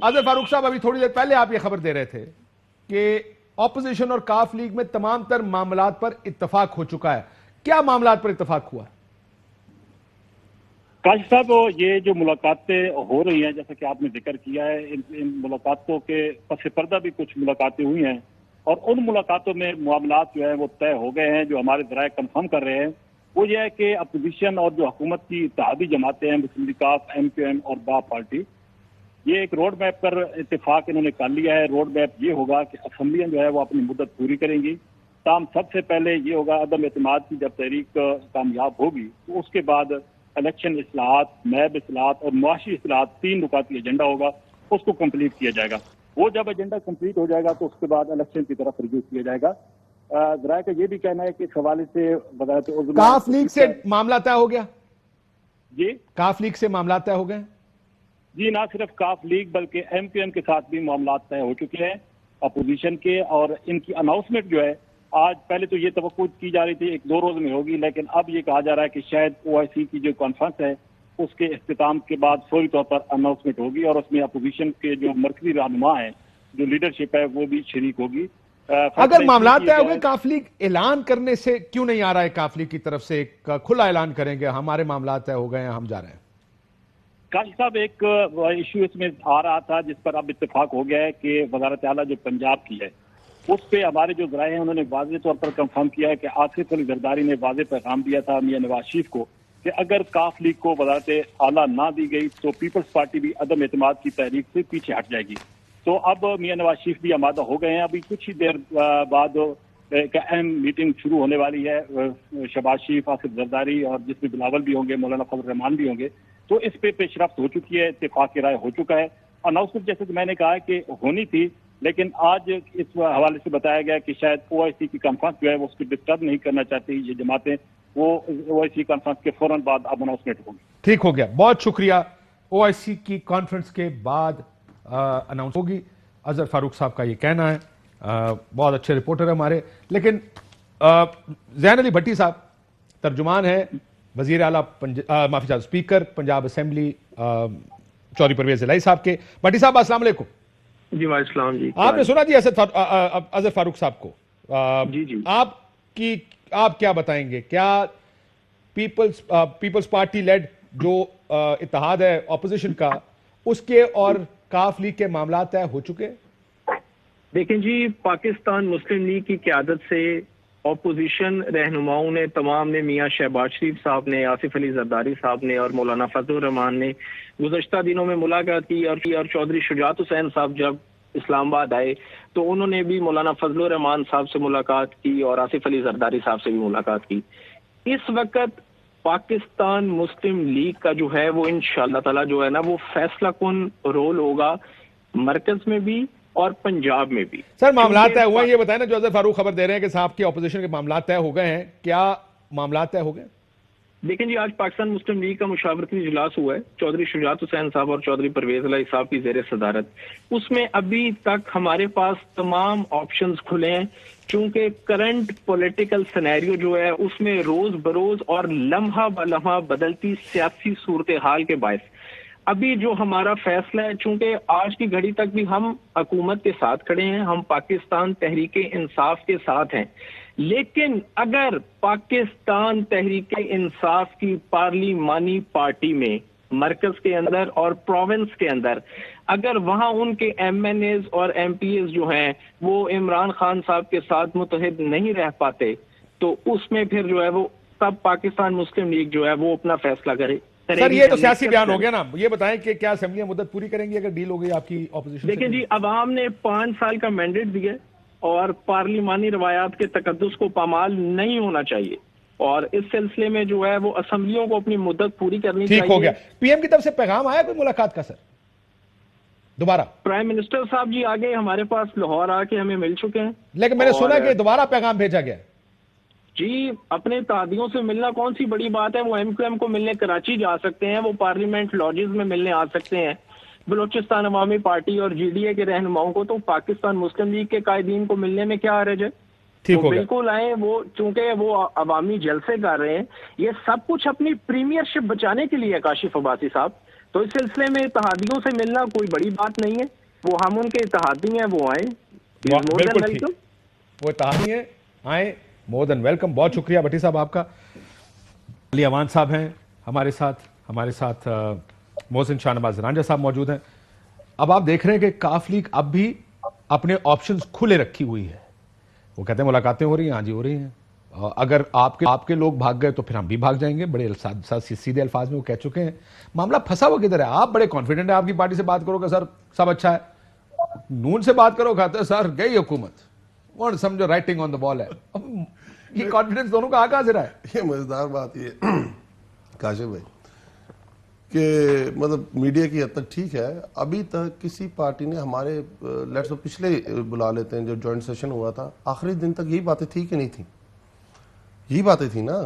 आज़र फारूक साहब, अभी थोड़ी देर पहले आप ये खबर दे रहे थे कि ऑपोजिशन और काफ लीग में तमाम तर मामलात पर इत्तफाक हो चुका है। क्या मामलात पर इत्तफाक हुआ? काशिफ साहब, ये जो मुलाकातें हो रही हैं, जैसा कि आपने जिक्र किया है, इन मुलाकातों के पस पर्दा भी कुछ मुलाकातें हुई हैं और उन मुलाकातों में मामलात जो है वो तय हो गए हैं। जो हमारे ज़राए कंफर्म कर रहे हैं वो ये है कि अपोजिशन और जो हुकूमत की इत्तेहादी जमातें हैं, मुस्लिम लीग, MQM और बाप पार्टी, ये एक रोड मैप पर इत्तेफाक इन्होंने कर लिया है। रोड मैप ये होगा कि असम्बलियां जो है वो अपनी मुद्दत पूरी करेंगी। ताम सबसे पहले ये होगा अदम एतमाद की जब तहरीक कामयाब होगी तो उसके बाद इलेक्शन इस्लाहात, नैब इस्लाहात और मुआशी इस्लाहात, 3 नुकाती एजेंडा होगा, उसको कंप्लीट किया जाएगा। वो जब एजेंडा कंप्लीट हो जाएगा तो उसके बाद इलेक्शन की तरफ रिव्यू किया जाएगा। जरा का ये भी कहना है कि इस हवाले से काफ लीग से मामला तय हो गया जी? काफ लीग से मामला तय हो गए जी, ना सिर्फ काफ लीग बल्कि MQM के साथ भी मामला तय हो चुके हैं अपोजिशन के। और इनकी अनाउंसमेंट जो है आज, पहले तो ये तवक्को की जा रही थी 1-2 रोज में होगी, लेकिन अब ये कहा जा रहा है कि शायद OIC की जो कॉन्फ्रेंस है उसके इख्तिताम के बाद फौरी तौर पर अनाउंसमेंट होगी और उसमें अपोजिशन के जो मरकजी रहनुमा है, जो लीडरशिप है, वो भी शरीक होगी। अगर मामला तय हो गए, काफ लीग ऐलान करने से क्यों नहीं आ रहा है? काफ लीग की तरफ से एक खुला ऐलान करेंगे हमारे मामला तय हो गए हैं, हम जा रहे हैं। काशिफ साहब, एक इशू इसमें आ रहा था जिस पर अब इत्तेफाक हो गया है कि वजारत आला जो पंजाब की है उस पे हमारे जो ज़राए हैं उन्होंने वाज़ेह तौर पर कंफर्म किया है कि आसिफ अली जरदारी ने वाज़ेह पैगाम दिया था मियां नवाज शरीफ को कि अगर काफ लीग को वजारत आला ना दी गई तो पीपल्स पार्टी भी अदम एतमाद की तहरीक से पीछे हट जाएगी। तो अब मियां नवाज शरीफ भी आमादा हो गए हैं। अभी कुछ ही देर बाद एक अहम मीटिंग शुरू होने वाली है, शहबाज शरीफ, आसिफ जरदारी और जिसमें बिलावल भी होंगे, मौलाना फजल रहमान भी होंगे। तो इस पे पेशरफ्त हो चुकी है, इत्तेफाक की राय हो चुका है। अनाउंसमेंट जैसे कि मैंने कहा कि होनी थी, लेकिन आज इस हवाले से बताया गया कि शायद OIC की कॉन्फ्रेंस जो है वो उसको डिस्टर्ब नहीं करना चाहती ये जमातें, वो OIC कॉन्फ्रेंस के फौरन बाद अब अनाउंसमेंट होगी। ठीक हो गया, बहुत शुक्रिया। OIC की कॉन्फ्रेंस के बाद अनाउंस होगी, अजहर फारूक साहब का ये कहना है। बहुत अच्छे रिपोर्टर है हमारे। लेकिन ज़ैन अली भट्टी साहब तर्जुमान है वजीर आला माफी स्पीकर पंजाब असेंबली चौधरी परवेज इलाही साहब के। भट्टी साहब अस्सलाम वालेकुम। जी वालेकुम जी। आपने सुना जी अजहर फारूक साहब को? जी। आप क्या बताएंगे? क्या पीपल्स पार्टी लेड जो इत्तेहाद है ऑपोजिशन का, उसके और काफ लीग के मामला तय हो चुके? देखें जी, पाकिस्तान मुस्लिम लीग की क़यादत से ऑपोजिशन रहनुमाओं ने, तमाम ने, मियां शहबाज शरीफ साहब ने, आसिफ अली जरदारी साहब ने और मौलाना फजल रहमान ने गुज़श्ता दिनों में मुलाकात की और चौधरी शुजात हुसैन साहब जब इस्लामाबाद आए तो उन्होंने भी मौलाना फजल रहमान साहब से मुलाकात की और आसिफ अली जरदारी साहब से भी मुलाकात की। इस वक्त पाकिस्तान मुस्लिम लीग का जो है वो इंशाअल्लाह ताला जो है ना वो फैसला कुन रोल होगा, मरकज में भी और पंजाब में भी। सर, मामला तय हुए, ये बताएं ना, जो अजहर फारूक खबर दे रहे हैं कि साहब की ऑपोजिशन के मामला तय हो गए हैं, क्या मामला तय हो गए? देखें जी, आज पाकिस्तान मुस्लिम लीग का मुशावरती इजलास हुआ है चौधरी शुजात हुसैन साहब और चौधरी परवेज इलाही साहब की ज़ेर सदारत। उसमें अभी तक हमारे पास तमाम ऑप्शंस खुले हैं, क्योंकि करंट पॉलिटिकल सिनेरियो जो है उसमें रोज बरोज और लम्हा ब लम्हा बदलती सियासी सूरत हाल के बायस अभी जो हमारा फैसला है, चूंकि आज की घड़ी तक भी हम हुकूमत के साथ खड़े हैं, हम पाकिस्तान तहरीक इंसाफ के साथ हैं, लेकिन अगर पाकिस्तान तहरीक इंसाफ की पार्लिमानी पार्टी में मरकज के अंदर और प्रोविंस के अंदर अगर वहां उनके MNAs और MPs जो हैं वो इमरान खान साहब के साथ मुत्तहिद नहीं रह पाते, तो उसमें फिर जो है वो तब पाकिस्तान मुस्लिम लीग जो है वो अपना फैसला करे। सर, ये तो सियासी बयान हो गया ना। ये बताएं कि क्या असेंबली मुद्दत पूरी करेंगी अगर डील हो गई आपकी ऑपोजिशन? देखिए जी, अवाम ने 5 साल का मैंडेट दिया और पार्लिमानी रवायात के तकद्दुस को पामाल नहीं होना चाहिए और इस सिलसिले में जो है वो असेंबलियों को अपनी मुद्दत पूरी करनी चाहिए। ठीक हो गया। PM की तरफ से पैगाम आया कोई मुलाकात का? सर, दोबारा प्राइम मिनिस्टर साहब जी आगे हमारे पास लाहौर आके हमें मिल चुके हैं, लेकिन मैंने सुना कि दोबारा पैगाम भेजा गया जी। अपने तादियों से मिलना कौन सी बड़ी बात है, वो MQM को मिलने कराची जा सकते हैं, वो पार्लियामेंट लॉजेस में मिलने आ सकते हैं, बलोचिस्तान अवामी पार्टी और GDA के रहनुमाओं को तो पाकिस्तान मुस्लिम लीग के कायदीन को मिलने में क्या हर्ज है? तो बिल्कुल आए, वो चूंकि वो अवामी जलसे कर रहे हैं, ये सब कुछ अपनी प्रीमियरशिप बचाने के लिए काशिफ अब्बासी साहब। تو اس سلسلے میں اتحادیوں سے ملنا کوئی بڑی بات نہیں ہے, وہ ہم ان کے اتحادی ہیں, وہ آئیں, بالکل ٹھیک, وہ اتحادی ہیں, آئیں, مور دین ویلکم. بہت شکریہ بھٹی صاحب آپ کا. علی اوان صاحب ہیں ہمارے ساتھ محسن شاہ نواز رانجھا صاحب موجود ہیں. اب آپ دیکھ رہے ہیں کہ کاف لیگ اب بھی اپنے آپشنز کھلے رکھی ہوئی ہے. وہ کہتے ہیں ملاقاتیں ہو رہی ہیں, ہاں جی ہو رہی ہیں, اگر آپ کے لوگ بھاگ گئے تو پھر ہم بھی بھاگ جائیں گے. بڑے سیدھے الفاظ میں وہ کہہ چکے ہیں. معاملہ پھنسا ہوا کدھر ہے؟ آپ بڑے کانفیڈنٹ ہیں, آپ کی پارٹی سے بات کرو کہ سر سب اچھا ہے, نون سے بات کرو کہتے ہیں سر گئی حکومت, اور سمجھو رائٹنگ آن دا بال ہے. یہ کانفیڈنس دونوں کا کہاں سے رہا ہے؟ یہ مزیدار بات یہ کاشف بھائی کہ مطلب میڈیا کی حد تک ٹھیک ہے, ابھی تک کسی پارٹی نے ہمارے لیٹس پچھلے بلا لیتے ہیں جو جوائنٹ سیشن ہوا تھا, آخری دن تک یہی باتیں تھی کہ نہیں تھی؟ یہی باتیں تھی نا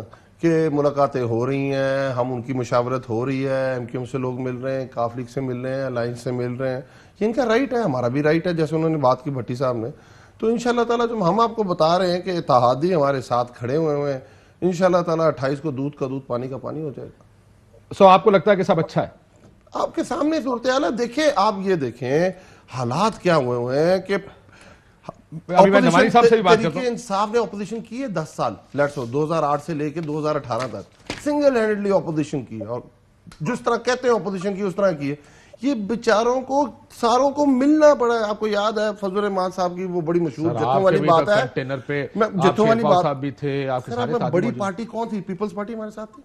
کہ ملاقاتیں ہو رہی ہیں, ہم ان کی مشاورت ہو رہی ہے, ایم کیو ایم سے لوگ مل رہے ہیں, کاف لیگ سے مل رہے ہیں, الائنس سے مل رہے ہیں. یہ ان کا رائٹ ہے, ہمارا بھی رائٹ ہے, جیسے انہوں نے بات کی بھٹی صاحب نے. تو انشاءاللہ تعالیٰ جب ہم آپ کو بتا رہے ہیں کہ اتحادی ہمارے ساتھ کھڑے ہوئے ہیں, انشاءاللہ تعالیٰ 28 کو دودھ کا دودھ پانی کا پانی ہو جائے گا. سو آپ کو لگتا ہے کہ سب اچھا ہے؟ آپ کے سامنے صورتحال ہے. دیکھیں آپ یہ دیکھیں حالات کیا ہوئے ہیں کہ ابھی میں نمانی صاحب سے بھی بات کرتا ہوں. انصاف نے اپوزیشن کی ہے 10 سال, لیٹس 2008 سے لے کے 2018 تک سنگل ہینڈڈلی اپوزیشن کی, اور جس طرح کہتے ہیں اپوزیشن کی اس طرح کی ہے. یہ بیچاروں کو ساروں کو ملنا پڑا ہے. آپ کو یاد ہے فضل الرحمان صاحب کی وہ بڑی مشہور جتوں والی بات ہے, جتوں والی بات, بڑی پارٹی کون تھی؟ پیپلز پارٹی ہمارے ساتھ تھی,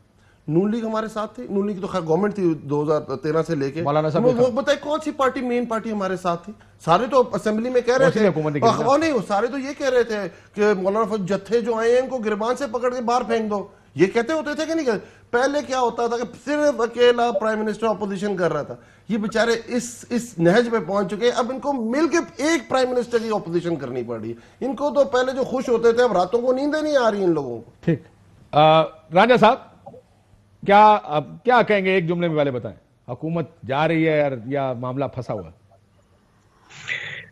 نون لیگ ہمارے ساتھ تھی. نون لیگ کی تو خیر گورنمنٹ تھی 2013 سے لے کے, وہ بتائیں کون سی پارٹی مین پارٹی ہمارے ساتھ تھی؟ سارے تو اسمبلی میں کہہ رہے تھے, نہیں وہ سارے تو یہ کہہ رہے تھے کہ مولانا فضل جتھے جو آئے ہیں ان کو گربان سے پکڑ کے باہر پھینک دو. یہ کہتے ہوتے تھے کہ نہیں کہتے؟ پہلے کیا ہوتا تھا کہ صرف اکیلا پرائم منسٹر اپوزیشن کر رہا تھا. یہ بیچارے اس نہج پہ پہنچ چکے, اب ان کو مل کے ایک پرائم منسٹر کی اپوزیشن کرنی پڑ رہی ہے. ان کو تو پہلے جو خوش ہوتے تھے اب راتوں کو نیندیں نہیں آ رہی ان لوگوں کو. ٹھیک, رانجھا صاحب کیا کہیں گے, ایک جملے میں والے بتائیں, حکومت جا رہی ہے یا معاملہ پھنسا ہوا؟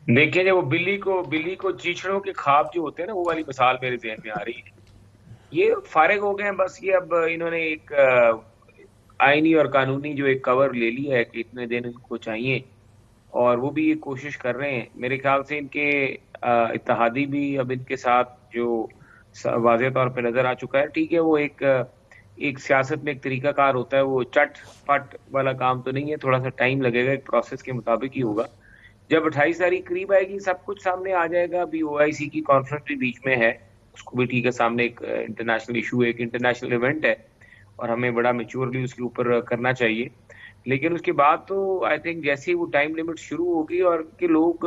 دیکھیں جب وہ بلی کو چیچڑوں کے خواب جو ہوتے ہیں نا, وہ والی مثال میرے ذہن میں آ رہی ہے. یہ فارغ ہو گئے ہیں بس. یہ اب انہوں نے ایک آئینی اور قانونی جو ایک کور لے لیا ہے کہ اتنے دن ان کو چاہیے, اور وہ بھی یہ کوشش کر رہے ہیں. میرے خیال سے ان کے اتحادی بھی اب ان کے ساتھ جو واضح طور پہ نظر آ چکا ہے. ٹھیک ہے, وہ ایک سیاست میں ایک طریقہ کار ہوتا ہے, وہ چٹ پٹ والا کام تو نہیں ہے, تھوڑا سا ٹائم لگے گا, ایک پروسیس کے مطابق ہی ہوگا. جب 28 تاریخ قریب آئے گی سب کچھ سامنے آ جائے گا. ابھی OIC کی کانفرنس بھی بیچ میں ہے, اس کو بھی ٹھیک ہے سامنے, ایک انٹرنیشنل ایشو ہے, ایک انٹرنیشنل ایونٹ ہے, اور ہمیں بڑا میچورلی اس کے اوپر کرنا چاہیے. لیکن اس کے بعد تو آئی تھنک جیسے وہ ٹائم لمٹ شروع ہوگی, اور کہ لوگ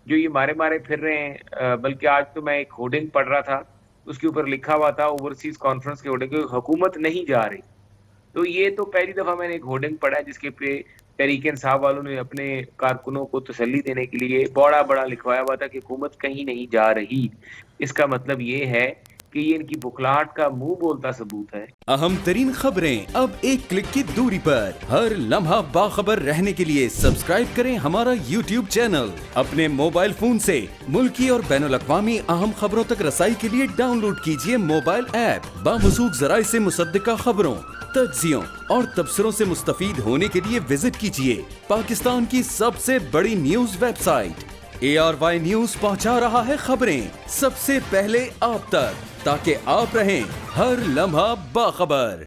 جو یہ مارے پھر رہے ہیں, بلکہ آج تو میں ایک ہورڈنگ پڑھ رہا تھا, اس کے اوپر لکھا ہوا تھا اوورسیز کانفرنس کے ہورڈنگ, حکومت نہیں جا رہی. تو یہ تو پہلی دفعہ میں نے ایک ہورڈنگ پڑھا ہے جس کے پہ تحریک انصاف والوں نے اپنے کارکنوں کو تسلی دینے کے لیے بڑا لکھوایا ہوا تھا کہ حکومت کہیں نہیں جا رہی. اس کا مطلب یہ ہے کہ یہ ان کی بخلاہٹ کا منہ بولتا ثبوت ہے. اہم ترین خبریں اب ایک کلک کی دوری پر. ہر لمحہ باخبر رہنے کے لیے سبسکرائب کریں ہمارا YouTube چینل. اپنے موبائل فون سے ملکی اور بین الاقوامی اہم خبروں تک رسائی کے لیے ڈاؤن لوڈ کیجیے موبائل ایپ. باموثوق ذرائع سے مصدقہ خبروں, تجزیوں اور تبصروں سے مستفید ہونے کے لیے وزٹ کیجیے پاکستان کی سب سے بڑی news web site. ARY news پہنچا رہا ہے خبریں سب سے پہلے آپ تک, تاکہ آپ رہیں ہر لمحہ باخبر.